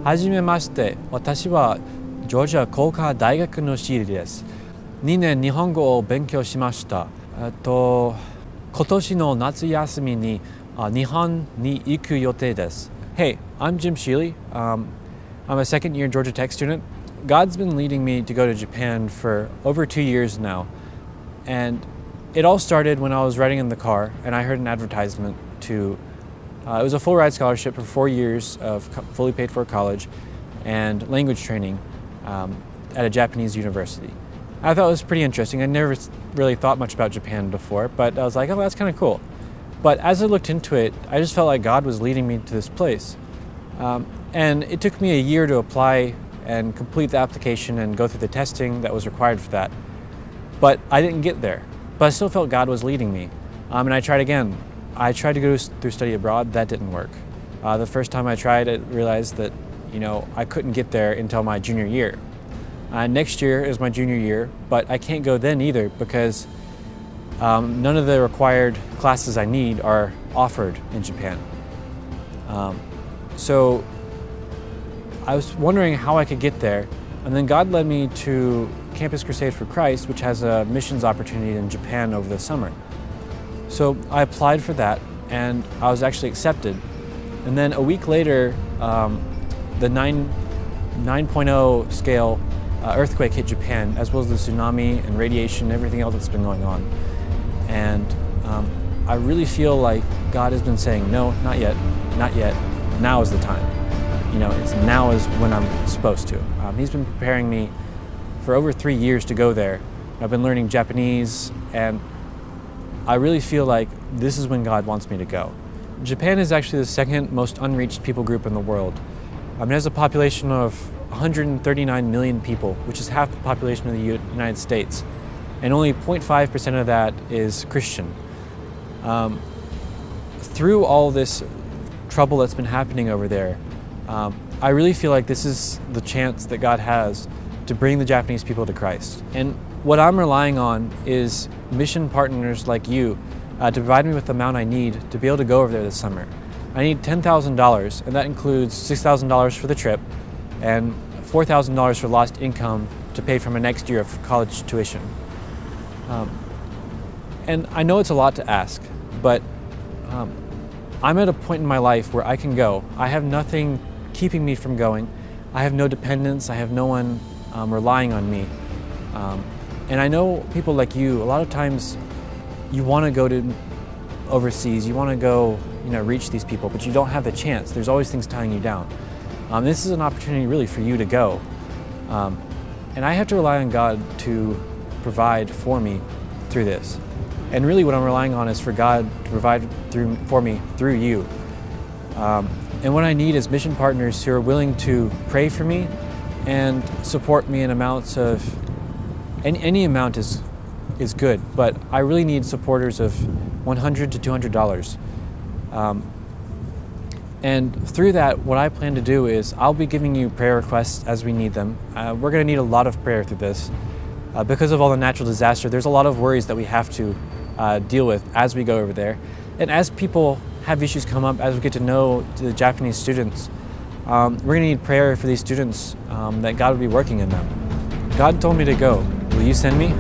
はじめまして、私はジョージア工科大学のシリです。2年日本語を勉強しました。今年の夏休みに日本に行く予定です。Hey, I'm Jim Sheely. I'm a second-year Georgia Tech student. God's been leading me to go to Japan for over 2 years now. And it all started when I was riding in the car and I heard an advertisement to, it was a full ride scholarship for 4 years of fully paid for college and language training at a Japanese university. I thought it was pretty interesting. I never really thought much about Japan before, but I was like, oh, that's kind of cool. But as I looked into it, I just felt like God was leading me to this place. And it took me a year to apply and complete the application and go through the testing that was required for that. But I didn't get there. But I still felt God was leading me. And I tried again. I tried to go through study abroad. That didn't work. The first time I tried, I realized that, I couldn't get there until my junior year. Next year is my junior year, but I can't go then either because none of the required classes I need are offered in Japan. So I was wondering how I could get there, and then God led me to Campus Crusade for Christ, which has a missions opportunity in Japan over the summer. So I applied for that, and I was actually accepted. And then a week later, the 9.0 scale earthquake hit Japan, as well as the tsunami and radiation, everything else that's been going on. And I really feel like God has been saying, no, not yet, not yet, now is the time. It's now is when I'm supposed to. He's been preparing me for over 3 years to go there. I've been learning Japanese, and I really feel like this is when God wants me to go. Japan is actually the second most unreached people group in the world. It has a population of 139 million people, which is half the population of the United States, and only 0.5% of that is Christian. Through all this trouble that's been happening over there, I really feel like this is the chance that God has to bring the Japanese people to Christ. And what I'm relying on is mission partners like you to provide me with the amount I need to be able to go over there this summer. I need $10,000, and that includes $6,000 for the trip and $4,000 for lost income to pay for my next year of college tuition. And I know it's a lot to ask, but I'm at a point in my life where I can go. I have nothing keeping me from going. I have no dependents. I have no one relying on me. And I know people like you, a lot of times you want to go to overseas, you want to go reach these people, but you don't have the chance. There's always things tying you down. This is an opportunity really for you to go. And I have to rely on God to provide for me through this. And really what I'm relying on is for God to provide for me through you. And what I need is mission partners who are willing to pray for me and support me in amounts of, any amount is good, but I really need supporters of $100 to $200. And through that, what I plan to do is I'll be giving you prayer requests as we need them. We're going to need a lot of prayer through this. Because of all the natural disaster, there's a lot of worries that we have to deal with as we go over there. And as people have issues come up, as we get to know the Japanese students, we're going to need prayer for these students, that God will be working in them. God told me to go. Will you send me?